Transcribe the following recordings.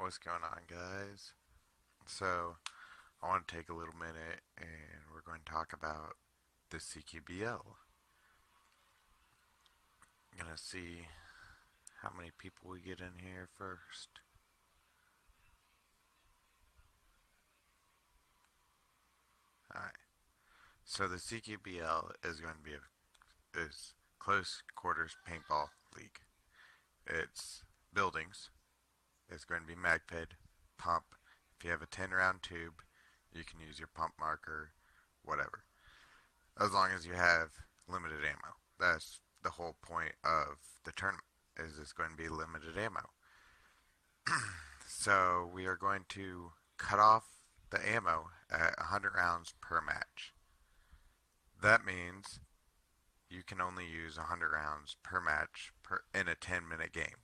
What's going on, guys? So, I want to take a little minute and we're going to talk about the CQBL. I'm going to see how many people we get in here first. Alright, so the CQBL is going to be is close quarters paintball league. It's buildings. It's going to be magped, pump. If you have a 10 round tube, you can use your pump marker, whatever. As long as you have limited ammo. That's the whole point of the tournament. Is it's going to be limited ammo. So we are going to cut off the ammo at 100 rounds per match. That means you can only use 100 rounds per match in a 10-minute game.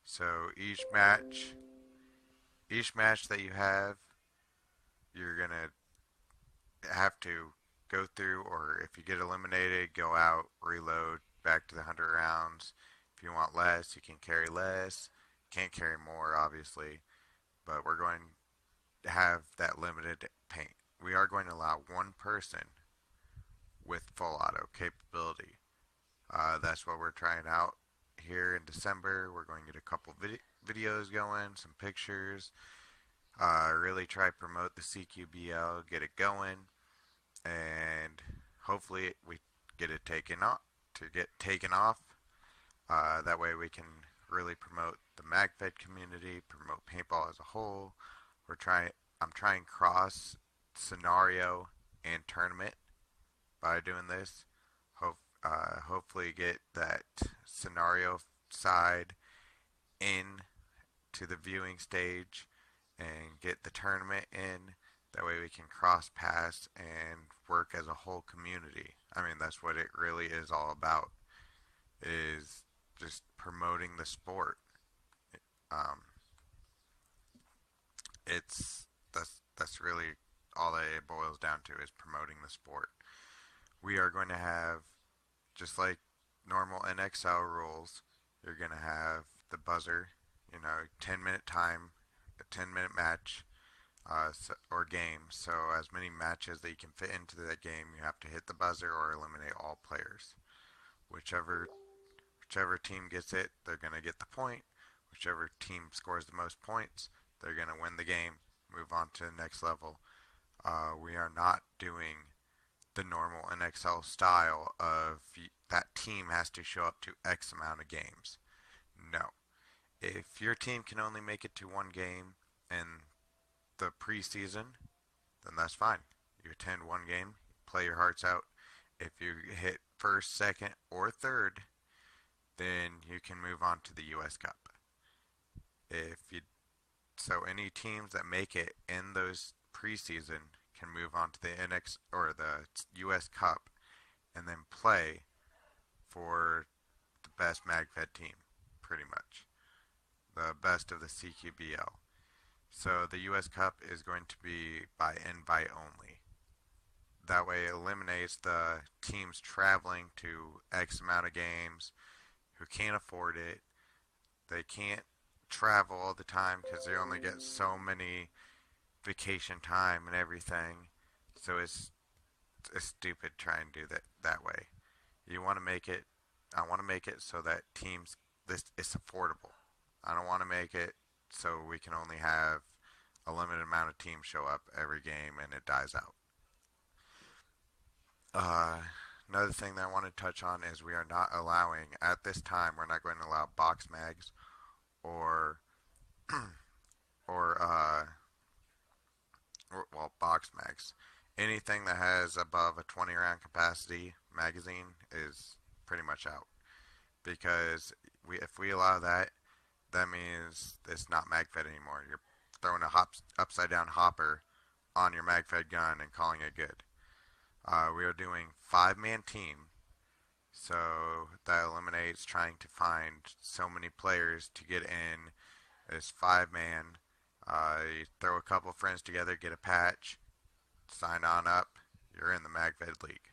So each match that you have, you're gonna have to go through, or if you get eliminated, go out, reload back to the 100 rounds. If you want less, you can carry less. Can't carry more, obviously, but we're going to have that limited paint. We are going to allow one person with full auto capability. That's what we're trying out here in December. We're going to get a couple videos going, some pictures, really try to promote the CQBL, get it going, and hopefully we get it taken off to get taken off. That way we can really promote the MagFed community, promote paintball as a whole. I'm trying cross scenario and tournament by doing this. Hopefully get that scenario side in to the viewing stage and get the tournament in. That way we can cross pass and work as a whole community. I mean, that's what it really is all about, is just promoting the sport. Um, that's really all that it boils down to, is promoting the sport. We are going to have, just like normal NXL rules, you're going to have the buzzer, 10-minute time, a 10-minute match, or game. So as many matches that you can fit into that game, you have to hit the buzzer or eliminate all players. Whichever whichever team gets it, they're going to get the point. Whichever team scores the most points, they're going to win the game, move on to the next level. We are not doing the normal NXL style of that team has to show up to X amount of games. No. If your team can only make it to one game in the preseason, then that's fine. You attend one game, play your hearts out. If you hit first, second, or third, then you can move on to the U.S. Cup. If you so any teams that make it in those preseason can move on to the NX or the U.S. Cup and then play for the best MagFed team, pretty much the best of the CQBL. So the U.S. Cup is going to be by invite only. That way it eliminates the teams traveling to X amount of games who can't afford it. They can't travel all the time because they only get so many vacation time and everything. So it's stupid trying to do that way. You want to make it. I want to make it so that teams this is affordable. I don't want to make it so we can only have a limited amount of teams show up every game and it dies out. Uh, Another thing that I want to touch on is we are not allowing, at this time, we're not going to allow box mags or or box mags. Anything that has above a 20 round capacity magazine is pretty much out, because if we allow that, that means it's not magfed anymore. You're throwing a upside down hopper on your magfed gun and calling it good. We are doing 5-man team, so that eliminates trying to find so many players to get in. It's 5-man. You throw a couple friends together, get a patch, sign on up, you're in the MagFed League.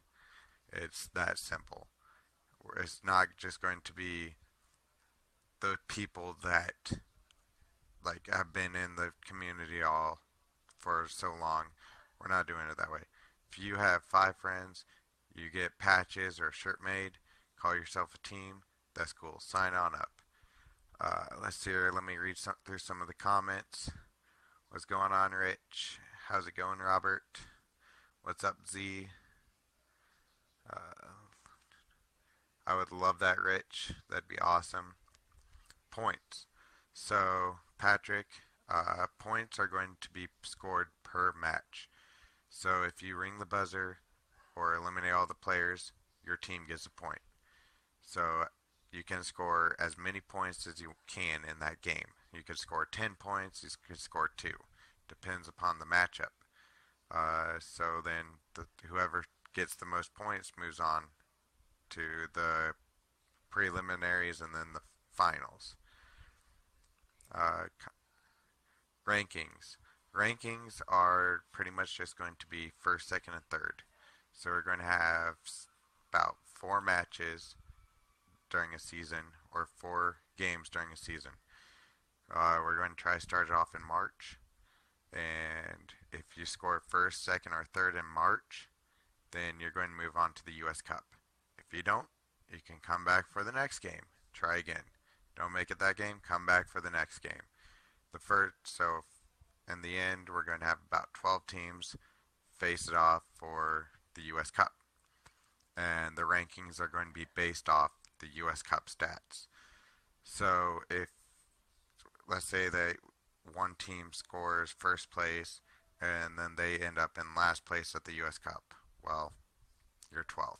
It's that simple. It's not just going to be the people that like have been in the community all for so long. We're not doing it that way. If you have 5 friends, you get patches or a shirt made, call yourself a team, that's cool. Sign on up. Let's see here. Let me read through some of the comments. What's going on, Rich? How's it going, Robert? What's up, Z? Uh, I would love that, Rich. That'd be awesome. Points. So, Patrick, points are going to be scored per match. So, if you ring the buzzer or eliminate all the players, your team gets a point. So, you can score as many points as you can in that game. You could score 10 points, you could score 2. Depends upon the matchup. So then whoever gets the most points moves on to the preliminaries and then the finals. Uh, Rankings. Rankings are pretty much just going to be first, second, and third. So we're going to have about 4 matches during a season, or 4 games during a season. We're going to try to start it off in March. And if you score first, second, or third in March, then you're going to move on to the U.S. Cup. If you don't, you can come back for the next game. Try again. Don't make it that game, come back for the next game. So in the end, we're going to have about 12 teams face it off for the U.S. Cup. And the rankings are going to be based off the U.S. Cup stats. So if, let's say that one team scores first place and then they end up in last place at the U.S. Cup, well, you're 12th.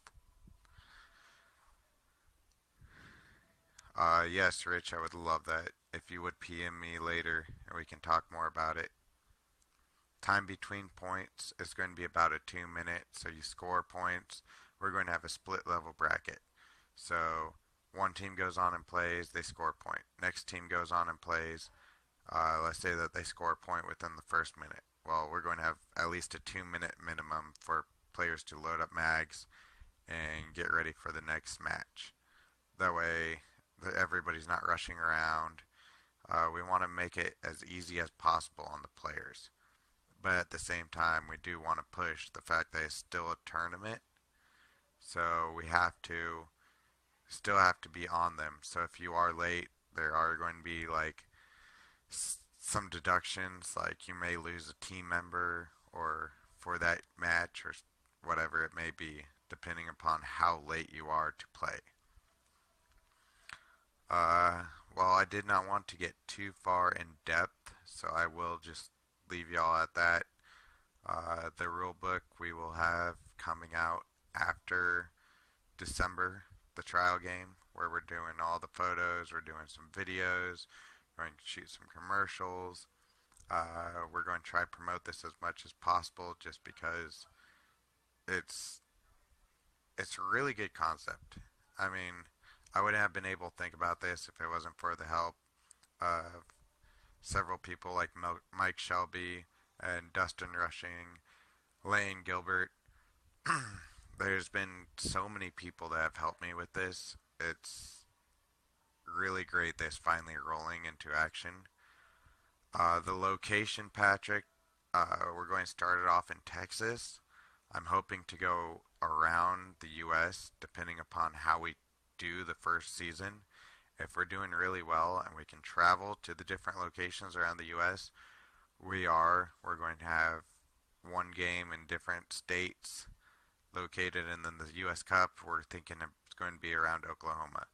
Yes, Rich, I would love that. If you would PM me later and we can talk more about it. Time between points is going to be about a 2 minute, so you score points. We're going to have a split level bracket. So one team goes on and plays, they score a point. Next team goes on and plays. Let's say that they score a point within the first minute. Well, we're going to have at least a 2 minute minimum for players to load up mags and get ready for the next match. That way, everybody's not rushing around. We want to make it as easy as possible on the players. But at the same time, we do want to push the fact that it's still a tournament. So we still have to be on them. So if you are late, there are going to be like some deductions, like you may lose a team member or for that match or whatever it may be, depending upon how late you are to play. Well, I did not want to get too far in depth, so I will just leave y'all at that. The rule book we will have coming out after December, the trial game, where we're doing all the photos, we're doing some videos, we're going to shoot some commercials. We're going to try to promote this as much as possible, just because it's it's a really good concept. I mean, I wouldn't have been able to think about this if it wasn't for the help of several people like Mike Shelby and Dustin Rushing, Lane Gilbert. There's been so many people that have helped me with this. It's really great that it's finally rolling into action. The location, Patrick, we're going to start it off in Texas. I'm hoping to go around the U.S. depending upon how we do the first season. If we're doing really well and we can travel to the different locations around the U.S., we're going to have one game in different states located, and then the U.S. Cup, we're thinking it's going to be around Oklahoma.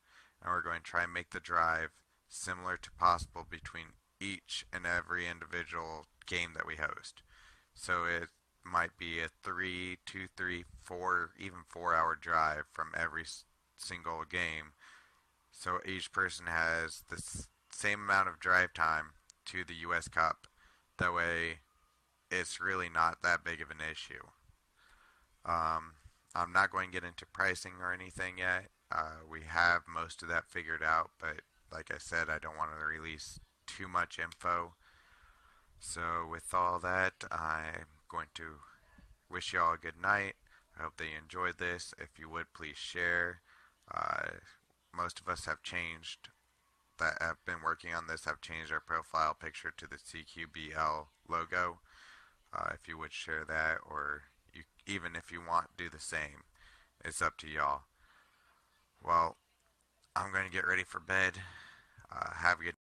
And we're going to try and make the drive similar to possible between each and every individual game that we host. So it might be a 3, 2, 3, 4, even 4 hour drive from every single game. So each person has the same amount of drive time to the U.S. Cup. That way, it's really not that big of an issue. I'm not going to get into pricing or anything yet. We have most of that figured out, but like I said, I don't want to release too much info. So with all that, I'm going to wish you all a good night. I hope that you enjoyed this. If you would, please share. Most of us have changed that have been working on this have changed our profile picture to the CQBL logo. If you would share that, or even if you want, do the same. It's up to y'all. Well, I'm going to get ready for bed. Have a good